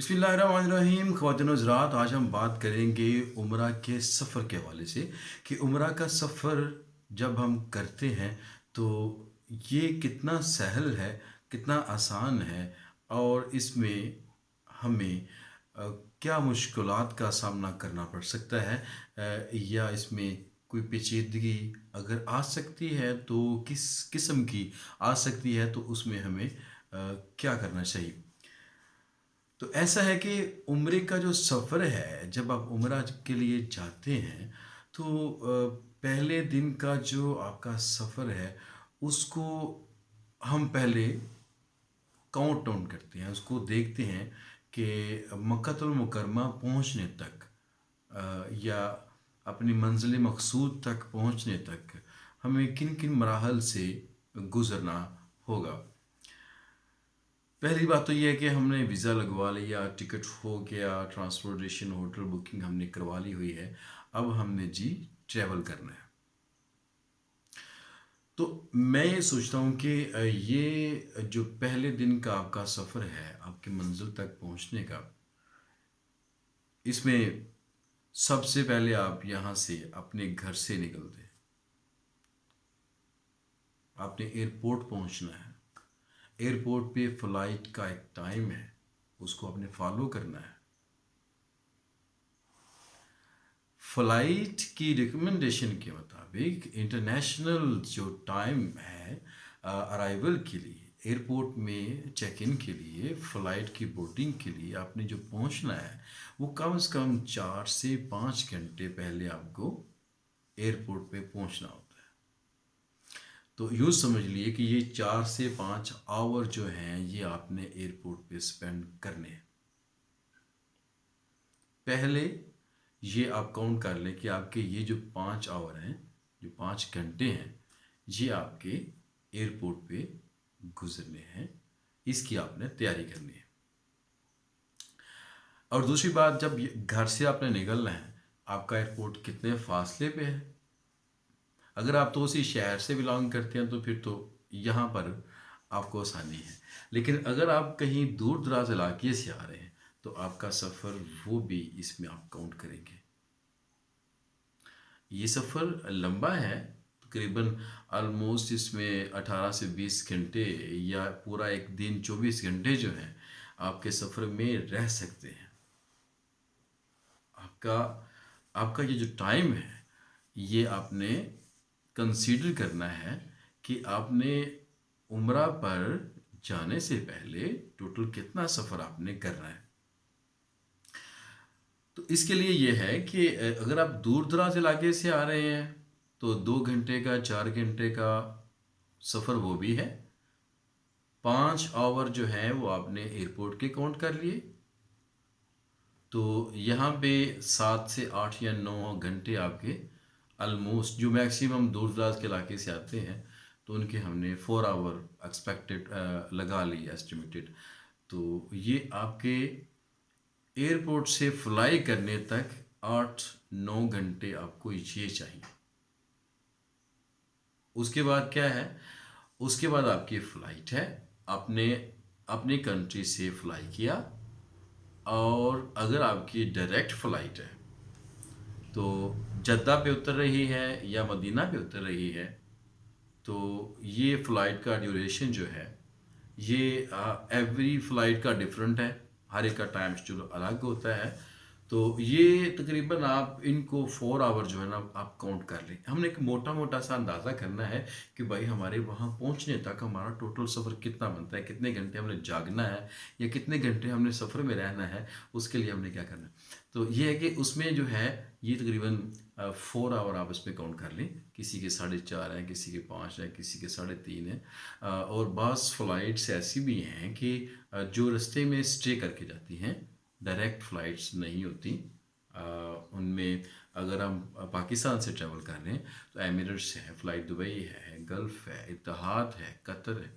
बिस्मिल्लाहिर्रहमानिर्रहीम। ख़वातीन व हज़रात, आज हम बात करेंगे उम्रा के सफ़र के हवाले से कि उम्रा का सफ़र जब हम करते हैं तो ये कितना सहल है, कितना आसान है और इसमें हमें अ, क्या मुश्किलात का सामना करना पड़ सकता है, या इसमें कोई पेचीदगी अगर आ सकती है तो किस किस्म की आ सकती है, तो उसमें हमें क्या करना चाहिए। तो ऐसा है कि उम्रे का जो सफ़र है, जब आप उम्रा के लिए जाते हैं तो पहले दिन का जो आपका सफ़र है उसको हम पहले काउंट डाउन करते हैं, उसको देखते हैं कि मक्कातुल मुकरमा पहुंचने तक, या अपनी मंजिल मकसूद तक पहुंचने तक हमें किन किन मराहल से गुज़रना होगा। पहली बात तो ये है कि हमने वीज़ा लगवा लिया, टिकट हो गया, ट्रांसपोर्टेशन, होटल बुकिंग हमने करवा ली हुई है। अब हमने जी ट्रैवल करना है। तो मैं ये सोचता हूँ कि ये जो पहले दिन का आपका सफ़र है आपकी मंजिल तक पहुँचने का, इसमें सबसे पहले आप यहाँ से अपने घर से निकलते हैं, आपने एयरपोर्ट पहुँचना है। एयरपोर्ट पे फ़्लाइट का एक टाइम है, उसको आपने फॉलो करना है। फ़्लाइट की रिकमेंडेशन के मुताबिक इंटरनेशनल जो टाइम है अराइवल के लिए, एयरपोर्ट में चेक इन के लिए, फ़्लाइट की बोर्डिंग के लिए आपने जो पहुंचना है वो कम से कम 4 से 5 घंटे पहले आपको एयरपोर्ट पे पहुंचना होता है। तो यूँ समझ लिए कि ये 4 से 5 आवर जो हैं ये आपने एयरपोर्ट पे स्पेंड करने हैं। पहले ये आप काउंट कर लें कि आपके ये जो 5 आवर हैं, जो 5 घंटे हैं, ये आपके एयरपोर्ट पे गुजरने हैं। इसकी आपने तैयारी करनी है। और दूसरी बात, जब घर से आपने निकलना है, आपका एयरपोर्ट कितने फासले पे है। अगर आप तो उसी शहर से बिलोंग करते हैं तो फिर तो यहाँ पर आपको आसानी है, लेकिन अगर आप कहीं दूर दराज इलाके से आ रहे हैं तो आपका सफ़र वो भी इसमें आप काउंट करेंगे। ये सफ़र लंबा है, तकरीबन ऑलमोस्ट इसमें 18 से 20 घंटे या पूरा एक दिन 24 घंटे जो हैं आपके सफ़र में रह सकते हैं। आपका आपका ये जो टाइम है ये आपने कंसीडर करना है कि आपने उम्रा पर जाने से पहले टोटल कितना सफ़र आपने करना है। तो इसके लिए ये है कि अगर आप दूर दराज इलाके से आ रहे हैं तो 2 घंटे का, 4 घंटे का सफ़र वो भी है। 5 आवर जो है वो आपने एयरपोर्ट के काउंट कर लिए, तो यहाँ पे 7 से 8 या 9 घंटे आपके ऑलमोस्ट, जो मैक्सिमम दूर दराज के इलाके से आते हैं तो उनके हमने 4 आवर एक्सपेक्टेड लगा ली, एस्टिमेटेड। तो ये आपके एयरपोर्ट से फ्लाई करने तक 8-9 घंटे आपको ये चाहिए। उसके बाद क्या है, उसके बाद आपकी फ़्लाइट है। आपने अपनी कंट्री से फ्लाई किया, और अगर आपकी डायरेक्ट फ़्लाइट है तो जद्दा पे उतर रही है या मदीना पे उतर रही है, तो ये फ़्लाइट का ड्यूरेशन जो है ये एवरी फ़्लाइट का डिफरेंट है, हर एक का टाइम शेड्यूल अलग होता है। तो ये तकरीबन आप इनको 4 आवर जो है ना आप काउंट कर लें। हमने एक मोटा मोटा सा अंदाज़ा करना है कि भाई हमारे वहाँ पहुँचने तक हमारा टोटल सफ़र कितना बनता है, कितने घंटे हमने जागना है या कितने घंटे हमने सफ़र में रहना है, उसके लिए हमने क्या करना है। तो ये है कि उसमें जो है ये तकरीबन 4 आवर आप इसमें काउंट कर लें। किसी के 4.5 हैं, किसी के 5 हैं, किसी के 3.5 हैं। और बाज़ फ़्लाइट्स ऐसी भी हैं कि जो रास्ते में स्टे करके जाती हैं, डायरेक्ट फ़्लाइट्स नहीं होती। उनमें अगर हम पाकिस्तान से ट्रैवल कर रहे हैं तो एमिरेट्स है, फ़्लाइट दुबई है, गल्फ़ है, इत्तेहाद है, कतर है।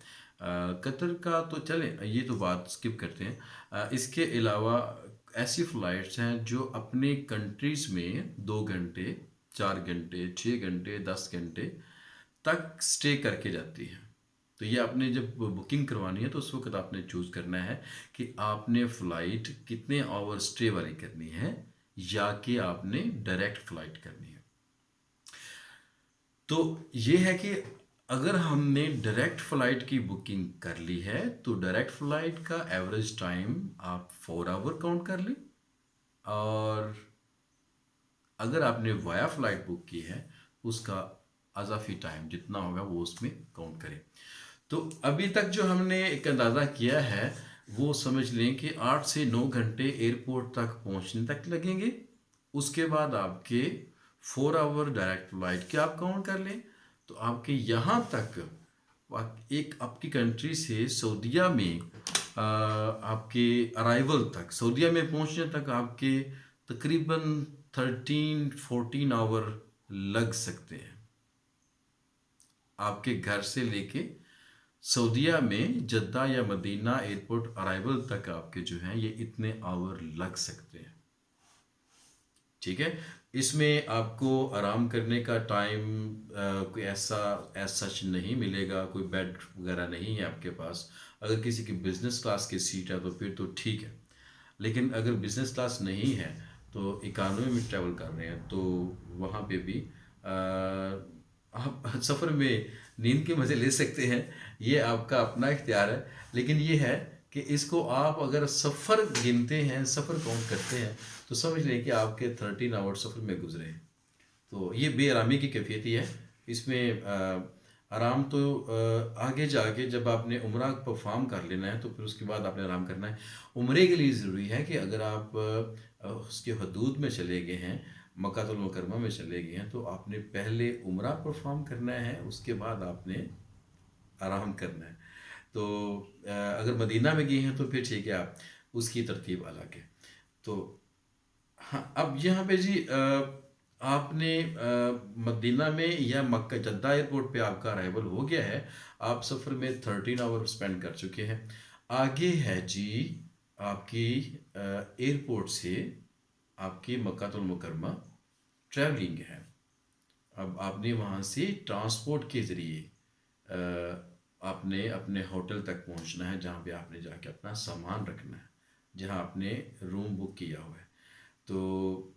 कतर का तो चलें, ये तो बात स्किप करते हैं। इसके अलावा ऐसी फ़्लाइट्स हैं जो अपनी कंट्रीज़ में 2 घंटे, 4 घंटे, 6 घंटे, 10 घंटे तक स्टे करके जाती हैं। तो ये आपने जब बुकिंग करवानी है तो उस वक्त आपने चूज़ करना है कि आपने फ़्लाइट कितने आवर स्टे वाली करनी है या कि आपने डायरेक्ट फ़्लाइट करनी है। तो ये है कि अगर हमने डायरेक्ट फ़्लाइट की बुकिंग कर ली है तो डायरेक्ट फ़्लाइट का एवरेज टाइम आप 4 आवर काउंट कर लें, और अगर आपने वाया फ़्लाइट बुक की है उसका अज़ाफ़ी टाइम जितना होगा वो उसमें काउंट करें। तो अभी तक जो हमने एक अंदाज़ा किया है वो समझ लें कि 8 से 9 घंटे एयरपोर्ट तक पहुंचने तक लगेंगे। उसके बाद आपके 4 आवर डायरेक्ट फ्लाइट के आप काउंट कर लें तो आपके यहाँ तक एक आपकी कंट्री से सऊदीया में आपके अराइवल तक, सऊदीया में पहुंचने तक आपके तकरीबन 13-14 आवर लग सकते हैं। आपके घर से लेके सऊदीया में जद्दा या मदीना एयरपोर्ट अराइवल तक आपके जो हैं ये इतने आवर लग सकते हैं। ठीक है, इसमें आपको आराम करने का टाइम कोई ऐसा सच नहीं मिलेगा, कोई बेड वगैरह नहीं है आपके पास। अगर किसी की बिजनेस क्लास की सीट है तो फिर तो ठीक है, लेकिन अगर बिजनेस क्लास नहीं है तो इकानमी में ट्रैवल कर रहे हैं तो वहाँ पे भी आप सफ़र में नींद के मज़े ले सकते हैं, ये आपका अपना इख्तियार है। लेकिन ये है कि इसको आप अगर सफ़र गिनते हैं, सफ़र काउंट करते हैं तो समझ लें कि आपके 13 आवर सफ़र में गुजरे हैं। तो ये बेआरामी की कैफियत ही है। इसमें आराम तो आगे जाके जब आपने उम्रा परफॉर्म कर लेना है तो फिर उसके बाद आपने आराम करना है। उम्रे के लिए ज़रूरी है कि अगर आप उसके हदूद में चले गए हैं, मक्कातुल मुकर्रमा में चले गए हैं, तो आपने पहले उम्रा परफॉर्म करना है, उसके बाद आपने आराम करना है। तो अगर मदीना में गए हैं तो फिर ठीक है, आप उसकी तरतीब अलग है। तो हाँ, अब यहाँ पे जी आपने मदीना में या मक्का जद्दा एयरपोर्ट पे आपका अराइवल हो गया है, आप सफ़र में 13 आवर स्पेंड कर चुके हैं। आगे है जी आपकी एयरपोर्ट से आपकी मक्कातुल मुकरमा ट्रैवलिंग है। अब आपने वहाँ से ट्रांसपोर्ट के ज़रिए आपने अपने होटल तक पहुँचना है जहाँ पे आपने जाके अपना सामान रखना है, जहाँ आपने रूम बुक किया हुआ है। तो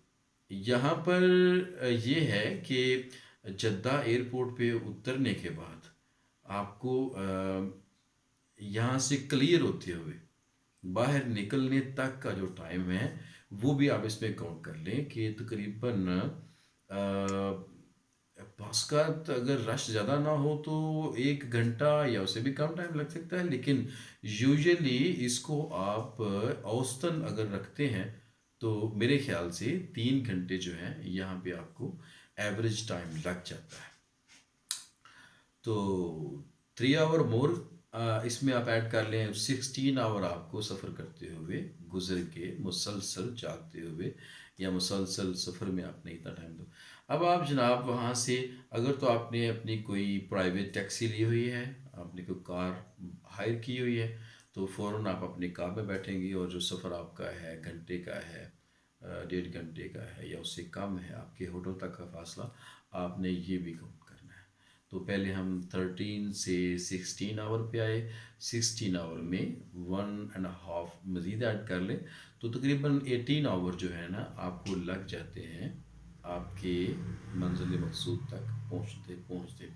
यहाँ पर ये है कि जद्दा एयरपोर्ट पे उतरने के बाद आपको यहाँ से क्लियर होते हुए बाहर निकलने तक का जो टाइम है वो भी आप इसमें काउंट कर लें कि तकरीबन बस का अगर रश ज़्यादा ना हो तो 1 घंटा या उससे भी कम टाइम लग सकता है, लेकिन यूजुअली इसको आप औसतन अगर रखते हैं तो मेरे ख्याल से 3 घंटे जो है यहाँ पे आपको एवरेज टाइम लग जाता है। तो 3 आवर मोर इसमें आप ऐड कर लें, 16 आवर आपको सफ़र करते हुए गुजर के मुसलसल जागते हुए या मुसलसल सफ़र में आपने इतना टाइम दो। अब आप जनाब वहाँ से अगर तो आपने अपनी कोई प्राइवेट टैक्सी ली हुई है, आपने कोई कार हायर की हुई है, तो फ़ौरन आप अपनी कार में बैठेंगे और जो सफ़र आपका है घंटे का है, 1.5 घंटे का है या उससे कम है आपके होटल तक का फासला, आपने ये भी काउंट करना है। तो पहले हम 13 से 16 आवर पे आए, 16 आवर में 1.5 मज़ीद ऐड कर लें तो तकरीबन 18 आवर जो है ना आपको लग जाते हैं आपके मंजिल मकसूद तक पहुँचते पहुँचते।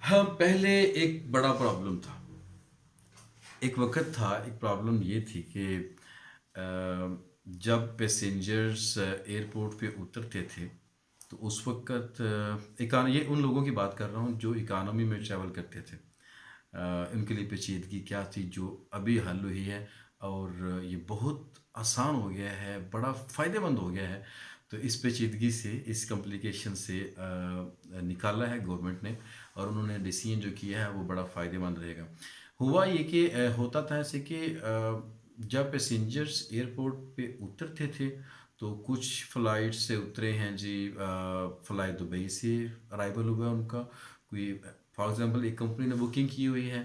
हाँ, पहले एक बड़ा प्रॉब्लम था, एक वक्त था, एक प्रॉब्लम ये थी कि जब पैसेंजर्स एयरपोर्ट पे उतरते थे तो उस वक्त ये उन लोगों की बात कर रहा हूँ जो इकानमी में ट्रैवल करते थे। उनके लिए पेचीदगी क्या थी जो अभी हल हुई है, और ये बहुत आसान हो गया है, बड़ा फ़ायदेमंद हो गया है। तो इस पेचीदगी से, इस कॉम्प्लिकेशन से निकाला है गवर्नमेंट ने, और उन्होंने डिसीजन जो किया है वो बड़ा फ़ायदेमंद रहेगा। हुआ ये कि होता था ऐसे कि जब पैसेंजर्स एयरपोर्ट पे उतरते थे तो कुछ फ़्लाइट से उतरे हैं जी, फ़्लाई दुबई से अराइवल हुआ उनका, कोई फॉर एग्ज़ाम्पल एक कंपनी ने बुकिंग की हुई है,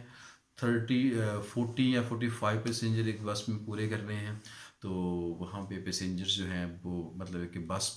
40 या 45 पैसेंजर एक बस में पूरे करने हैं, तो वहाँ पे पैसेंजर्स जो हैं वो मतलब है कि बस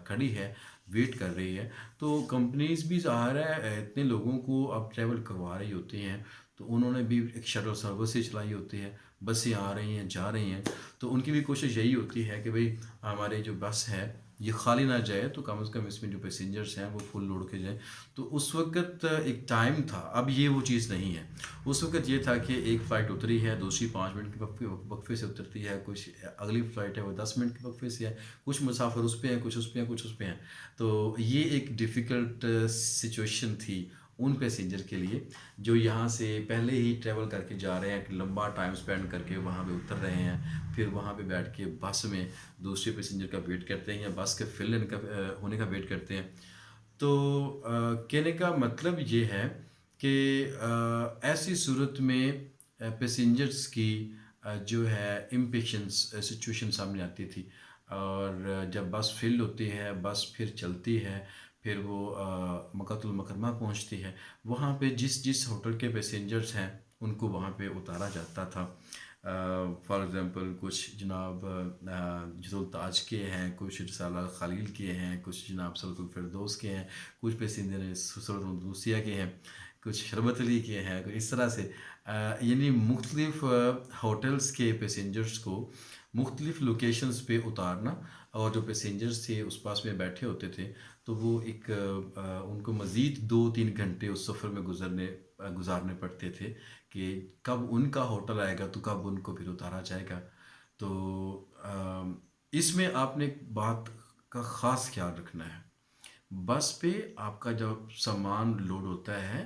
खड़ी है, वेट कर रही है, तो कंपनीज भी ज़ाहिर है इतने लोगों को अब ट्रैवल करवा रही होती हैं, तो उन्होंने भी एक शटल सर्विसेज चलाई होती है, बसें आ रही हैं जा रही हैं, तो उनकी भी कोशिश यही होती है कि भाई हमारे जो बस है ये खाली ना जाए, तो कम से कम इसमें जो पैसेंजर्स हैं वो फुल लोड के जाएँ। तो उस वक़्त एक टाइम था, अब ये वो चीज़ नहीं है। उस वक़्त ये था कि एक फ़्लाइट उतरी है, दूसरी 5 मिनट के वक़्फ़े से उतरती है, कुछ अगली फ़्लाइट है वो 10 मिनट के वक़्फ़े से है, कुछ मुसाफ़िर उस पे हैं, कुछ उस पे हैं, कुछ उस पे हैं। तो ये एक डिफ़िकल्ट सिचुएशन थी उन पैसेंजर के लिए जो यहाँ से पहले ही ट्रैवल करके जा रहे हैं, कि लंबा टाइम स्पेंड करके वहाँ पे उतर रहे हैं, फिर वहाँ पे बैठ के बस में दूसरे पैसेंजर का वेट करते हैं या बस के होने का वेट करते हैं। तो कहने का मतलब ये है कि ऐसी सूरत में पैसेंजर्स की जो है इम्पेशंस सिचुएशन सामने आती थी, और जब बस फिल होती है, बस फिर चलती है, फिर वो मक्कातुल मुकर्रमा पहुंचती है, वहाँ पे जिस जिस होटल के पैसेंजर्स हैं उनको वहाँ पे उतारा जाता था। फॉर एग्ज़ाम्पल कुछ जनाब जज़ुल ताज के हैं, कुछ रिसाला खलील के हैं, कुछ जनाब सलकुल फिरदौस के हैं, कुछ पैसेंजर सूरत दूसिया के हैं, कुछ शरबत अली के हैं, कुछ इस तरह से यानी मुख्तलिफ़ होटल्स के पैसेंजर्स को मुख्तलिफ़ लोकेशंस पे उतारना, और जो पैसेंजर्स थे उस पास में बैठे होते थे, तो वो एक उनको मज़ीद 2-3 घंटे उस सफ़र में गुजारने पड़ते थे कि कब उनका होटल आएगा तो कब उनको फिर उतारा जाएगा। तो इसमें आपने एक बात का ख़ास ख्याल रखना है, बस पे आपका जब सामान लोड होता है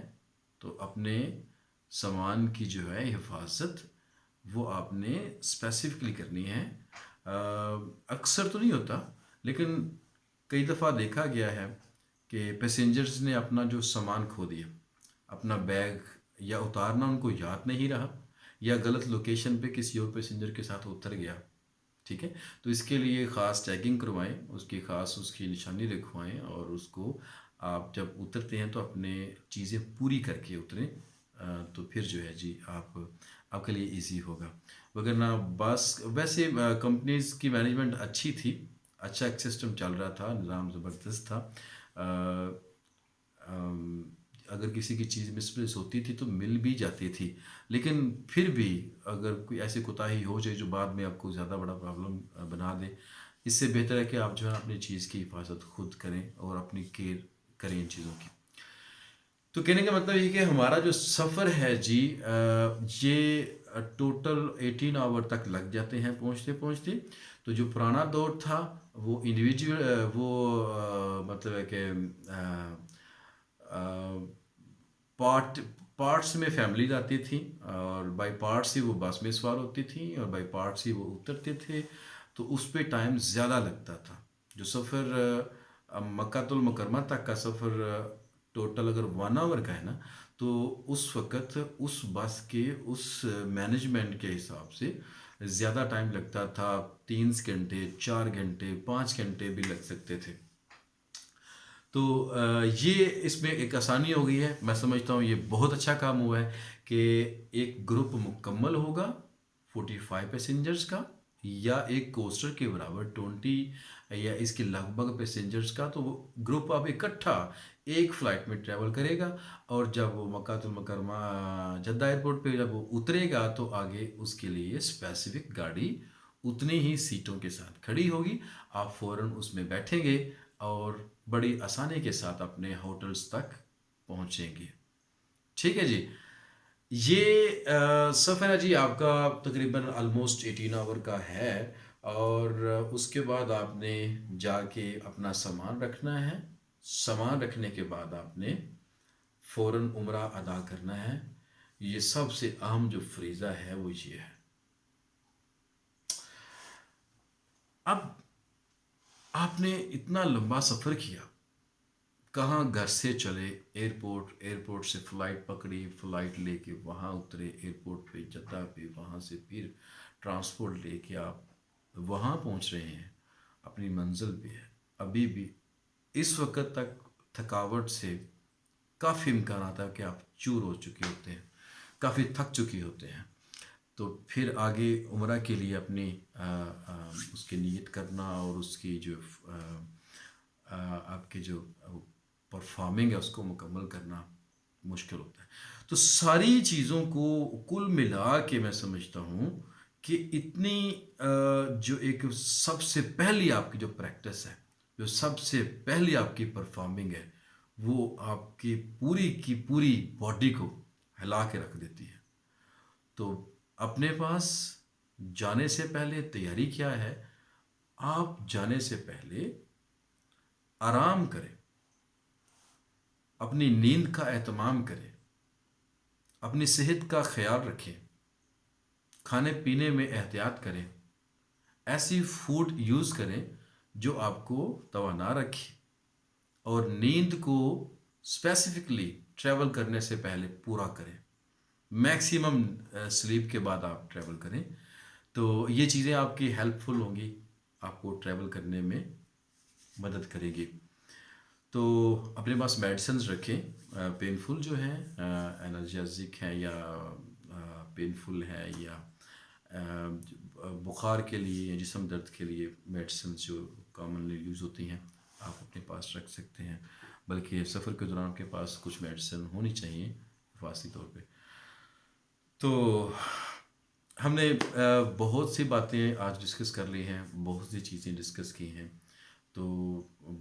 तो अपने सामान की जो है हिफाजत वो आपने स्पेसिफिकली करनी है। अक्सर तो नहीं होता, लेकिन कई दफ़ा देखा गया है कि पैसेंजर्स ने अपना जो सामान खो दिया, अपना बैग या उतारना उनको याद नहीं रहा, या गलत लोकेशन पे किसी और पैसेंजर के साथ उतर गया। ठीक है, तो इसके लिए ख़ास टैगिंग करवाएं, उसकी ख़ास उसकी निशानी लिखवाएं, और उसको आप जब उतरते हैं तो अपने चीज़ें पूरी करके उतरें। तो फिर जो है जी आपके लिए इजी होगा। वगरना बस वैसे कंपनीज की मैनेजमेंट अच्छी थी, अच्छा एक सिस्टम चल रहा था, निज़ाम ज़बरदस्त था। अगर किसी की चीज़ मिसप्लेस होती थी तो मिल भी जाती थी, लेकिन फिर भी अगर कोई ऐसी कोताही हो जाए जो बाद में आपको ज़्यादा बड़ा प्रॉब्लम बना दे, इससे बेहतर है कि आप जो है अपनी चीज़ की हिफाजत खुद करें और अपनी केयर करें इन चीज़ों की। तो कहने का मतलब ये कि हमारा जो सफ़र है जी ये टोटल 18 आवर तक लग जाते हैं पहुंचते पहुंचते। तो जो पुराना दौर था वो इंडिविजुअल वो मतलब है कि पार्ट पार्ट्स में फैमिली आती थी, और बाई पार्ट्स ही वो बस में सवार होती थी, और बाई पार्ट्स ही वो उतरते थे, तो उस पर टाइम ज़्यादा लगता था। जो सफ़र मक्कातुल मुकर्रमा तक का सफ़र टोटल अगर 1 आवर का है ना, तो उस वक़्त उस बस के उस मैनेजमेंट के हिसाब से ज़्यादा टाइम लगता था। 3 घंटे, 4 घंटे, 5 घंटे भी लग सकते थे। तो ये इसमें एक आसानी हो गई है, मैं समझता हूँ ये बहुत अच्छा काम हुआ है कि एक ग्रुप मुकम्मल होगा 45 पैसेंजर्स का, या एक कोस्टर के बराबर 20 या इसके लगभग पैसेंजर्स का, तो वो ग्रुप अब इकट्ठा एक फ़्लाइट में ट्रैवल करेगा, और जब वो मक्कातुल मुकर्रमा जद्दा एयरपोर्ट पे जब वो उतरेगा तो आगे उसके लिए स्पेसिफिक गाड़ी उतनी ही सीटों के साथ खड़ी होगी, आप फ़ौरन उसमें बैठेंगे और बड़ी आसानी के साथ अपने होटल्स तक पहुंचेंगे। ठीक है जी, ये सफ़र है जी आपका तकरीबन ऑलमोस्ट 18 आवर का है, और उसके बाद आपने जाके अपना सामान रखना है। सामान रखने के बाद आपने फ़ौरन उम्रा अदा करना है। ये सबसे अहम जो फरीज़ा है वो ये है। अब आपने इतना लंबा सफ़र किया, कहाँ घर से चले एयरपोर्ट, एयरपोर्ट से फ़्लाइट पकड़ी, फ़्लाइट लेके वहाँ उतरे एयरपोर्ट पे जद्दा पे, वहाँ से फिर ट्रांसपोर्ट लेके आप वहाँ पहुँच रहे हैं, अपनी मंजिल पे है। अभी भी इस वक्त तक थकावट से काफ़ी इम्कान आता है कि आप चूर हो चुके होते हैं, काफ़ी थक चुके होते हैं। تو پھر آگے عمرہ کے لیے اپنی اس کی نیت کرنا اور اس کی جو آپ کے جو پرفارمنگ ہے اس کو مکمل کرنا مشکل ہوتا ہے. تو ساری چیزوں کو کل ملا کے میں سمجھتا ہوں کہ اتنی جو ایک سب سے پہلی آپ کی جو پریکٹس ہے، جو سب سے پہلی آپ کی پرفارمنگ ہے، وہ آپ کی پوری باڈی کو ہلا کے رکھ دیتی ہے. تو اپنے پاس جانے سے پہلے تیاری کیا ہے؟ آپ جانے سے پہلے آرام کریں، اپنی نیند کا اہتمام کریں، اپنی صحت کا خیال رکھیں، کھانے پینے میں احتیاط کریں، ایسی فوڈ یوز کریں جو آپ کو توانا رکھے، اور نیند کو اسپیسیفکلی ٹریول کرنے سے پہلے پورا کریں. میکسیمم سلیپ کے بعد آپ ٹریول کریں. تو یہ چیزیں آپ کی ہیلپ فل ہوں گی، آپ کو ٹریول کرنے میں مدد کرے گی. تو اپنے پاس میڈیسنز رکھیں، پینفل جو ہیں، انرجیزک ہیں یا پینفل ہے، یا بخار کے لیے یا جسم درد کے لیے میڈیسنز جو کامنلی یوز ہوتی ہیں آپ اپنے پاس رکھ سکتے ہیں. بلکہ سفر کے دوران آپ کے پاس کچھ میڈیسن ہونی چاہیے حفاظتی طور پہ. تو ہم نے بہت سی باتیں آج ڈسکس کر لی ہیں، بہت سی چیزیں ڈسکس کی ہیں. تو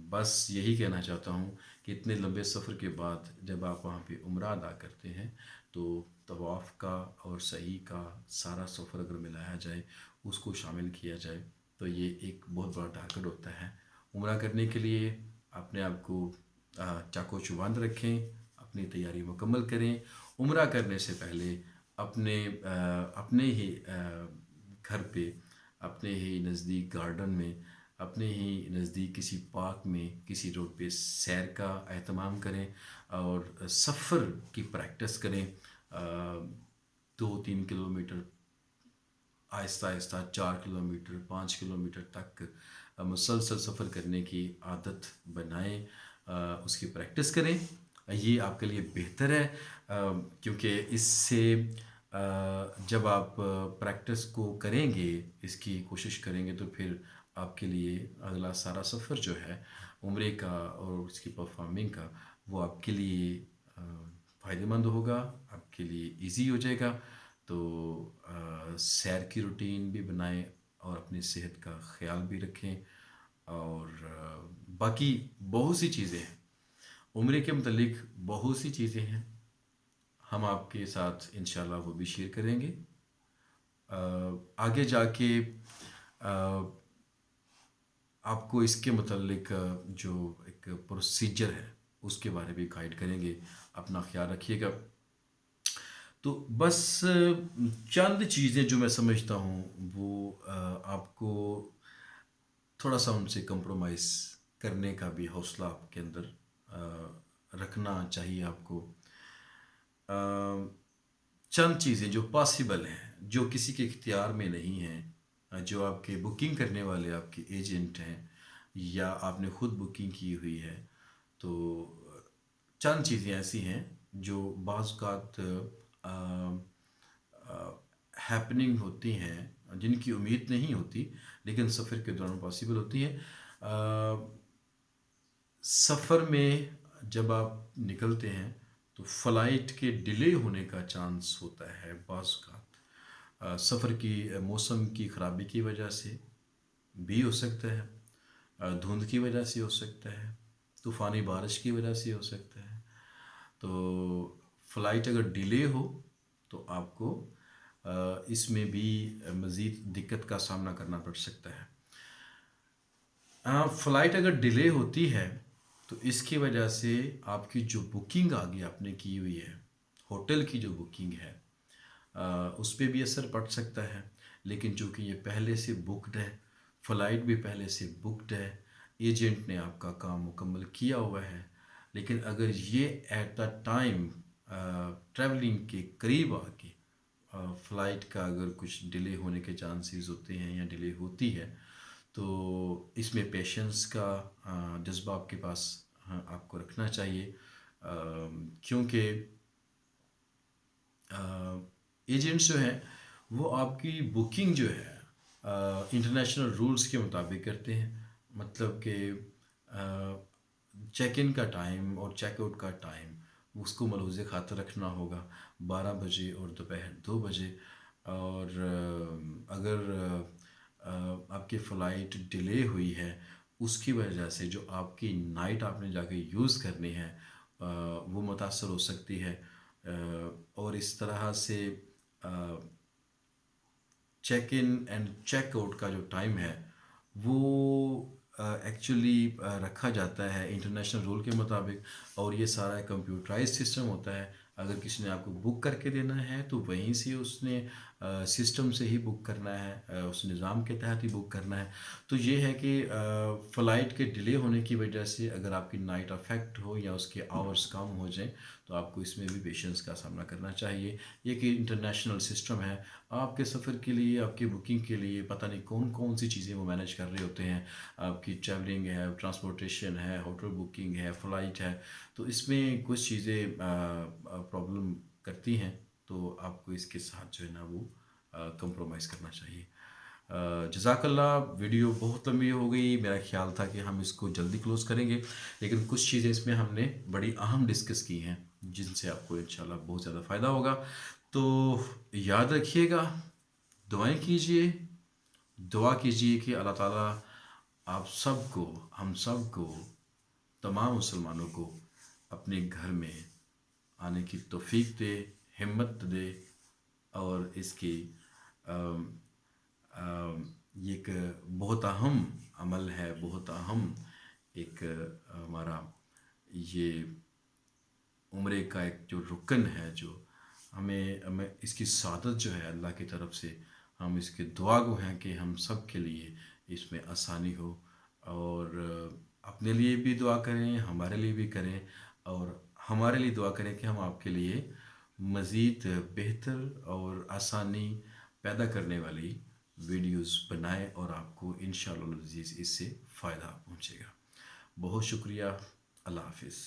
بس یہی کہنا چاہتا ہوں کہ اتنے لمبے سفر کے بعد جب آپ وہاں پہ عمرہ ادا کرتے ہیں تو طواف کا اور سعی کا سارا سفر اگر ملایا جائے، اس کو شامل کیا جائے، تو یہ ایک بہت بڑا ٹارگٹ ہوتا ہے. عمرہ کرنے کے لیے اپنے آپ کو چاقو چبند رکھیں، اپنی تیاری مکمل کریں. عمرہ کرنے سے پہلے اپنے ہی گھر پہ، اپنے ہی نزدیک گارڈن میں، اپنے ہی نزدیک کسی پارک میں، کسی روڈ پہ سیر کا اہتمام کریں اور سفر کی پریکٹس کریں. 2-3 کلومیٹر آہستہ آہستہ، 4 کلومیٹر، 5 کلومیٹر تک مسلسل سفر کرنے کی عادت بنائیں، اس کی پریکٹس کریں. یہ آپ کے لیے بہتر ہے، کیونکہ اس سے جب آپ پریکٹس کو کریں گے، اس کی کوشش کریں گے، تو پھر آپ کے لیے اگلا سارا سفر جو ہے عمرے کا اور اس کی پرفارمنگ کا، وہ آپ کے لیے فائدہ مند ہوگا، آپ کے لیے ایزی ہو جائے گا. تو سیر کی روٹین بھی بنائیں اور اپنی صحت کا خیال بھی رکھیں. اور باقی بہت سی چیزیں ہیں عمرے کے متعلق، بہت سی چیزیں ہیں، ہم آپ کے ساتھ انشاءاللہ وہ بھی شیئر کریں گے. آگے جا کے آپ کو اس کے متعلق جو ایک پروسیجر ہے اس کے بارے میں گائیڈ کریں گے. اپنا خیال رکھیے گا. تو بس چند چیزیں جو میں سمجھتا ہوں وہ آپ کو تھوڑا سا ان سے کمپرومائز کرنے کا بھی حوصلہ آپ کے اندر رکھنا چاہیے. آپ کو چند چیزیں جو پاسبل ہیں، جو کسی کے اختیار میں نہیں ہیں، جو آپ کے بکنگ کرنے والے آپ کے ایجنٹ ہیں یا آپ نے خود بکنگ کی ہوئی ہے، تو چند چیزیں ایسی ہیں جو بعض اوقات ہیپننگ ہوتی ہیں، جن کی امید نہیں ہوتی لیکن سفر کے دوران پاسبل ہوتی ہیں. سفر میں جب آپ نکلتے ہیں تو فلائٹ کے ڈیلے ہونے کا چانس ہوتا ہے بعض اوقات، سفر کی موسم کی خرابی کی وجہ سے بھی ہو سکتا ہے، دھند کی وجہ سے ہو سکتا ہے، طوفانی بارش کی وجہ سے ہو سکتا ہے. تو فلائٹ اگر ڈیلے ہو تو آپ کو اس میں بھی مزید دقت کا سامنا کرنا پڑ سکتا ہے. فلائٹ اگر ڈیلے ہوتی ہے تو اس کی وجہ سے آپ کی جو بکنگ آگے آپ نے کی ہوئی ہے، ہوٹل کی جو بکنگ ہے، اس پہ بھی اثر پڑ سکتا ہے. لیکن چونکہ یہ پہلے سے بکڈ ہے، فلائٹ بھی پہلے سے بکڈ ہے، ایجنٹ نے آپ کا کام مکمل کیا ہوا ہے، لیکن اگر یہ ایٹ دا ٹائم ٹریولنگ کے قریب آ کے فلائٹ کا اگر کچھ ڈیلے ہونے کے چانسز ہوتے ہیں یا ڈیلے ہوتی ہے، تو اس میں پیشنس کا جذبہ آپ کے پاس آپ کو رکھنا چاہیے. کیونکہ ایجنٹس جو ہیں وہ آپ کی بکنگ جو ہے انٹرنیشنل رولز کے مطابق کرتے ہیں، مطلب کہ چیک ان کا ٹائم اور چیک آؤٹ کا ٹائم اس کو ملحوظ خاطر رکھنا ہوگا، 12 بجے اور دوپہر 2 بجے۔ اور اگر آپ کی فلائٹ ڈیلے ہوئی ہے، اس کی وجہ سے جو آپ کی نائٹ آپ نے جا کے یوز کرنی ہے وہ متاثر ہو سکتی ہے۔ اور اس طرح سے check in and check out کا جو ٹائم ہے وہ ایکچولی رکھا جاتا ہے انٹرنیشنل رول کے مطابق، اور یہ سارا کمپیوٹرائز سسٹم ہوتا ہے۔ اگر کسی نے آپ کو بک کر کے دینا ہے تو وہیں سے اس نے سسٹم سے ہی بک کرنا ہے، اس نظام کے تحت ہی بک کرنا ہے۔ تو یہ ہے کہ فلائٹ کے ڈیلے ہونے کی وجہ سے اگر آپ کی نائٹ افیکٹ ہو یا اس کے آورز کم ہو جائیں تو آپ کو اس میں بھی پیشنس کا سامنا کرنا چاہیے۔ یہ کہ انٹرنیشنل سسٹم ہے، آپ کے سفر کے لیے، آپ کی بکنگ کے لیے پتہ نہیں کون کون سی چیزیں وہ مینیج کر رہے ہوتے ہیں۔ آپ کی ٹریولنگ ہے، ٹرانسپورٹیشن ہے، ہوٹل بکنگ ہے، فلائٹ ہے، تو اس میں کچھ چیزیں پرابلم کرتی ہیں، تو آپ کو اس کے ساتھ جو ہے نا وہ کمپرومائز کرنا چاہیے۔ جزاک اللہ، ویڈیو بہت لمبی ہو گئی، میرا خیال تھا کہ ہم اس کو جلدی کلوز کریں گے، لیکن کچھ چیزیں اس میں ہم نے بڑی اہم ڈسکس کی ہیں جن سے آپ کو انشاءاللہ بہت زیادہ فائدہ ہوگا۔ تو یاد رکھیے گا، دعائیں کیجئے، دعا کیجئے کہ اللہ تعالیٰ آپ سب کو، ہم سب کو، تمام مسلمانوں کو اپنے گھر میں آنے کی توفیق دے، ہمت دے، اور اس کی یہ ایک بہت اہم عمل ہے، بہت اہم ایک ہمارا یہ عمرے کا ایک جو رکن ہے، جو ہمیں اس کی سعادت جو ہے اللہ کی طرف سے، ہم اس کے دعا گو ہیں کہ ہم سب کے لیے اس میں آسانی ہو، اور اپنے لیے بھی دعا کریں، ہمارے لیے بھی کریں، اور ہمارے لیے دعا کریں کہ ہم آپ کے لیے مزید بہتر اور آسانی پیدا کرنے والی ویڈیوز بنائیں، اور آپ کو انشاءاللہ العزیز اس سے فائدہ پہنچے گا۔ بہت شکریہ، اللہ حافظ۔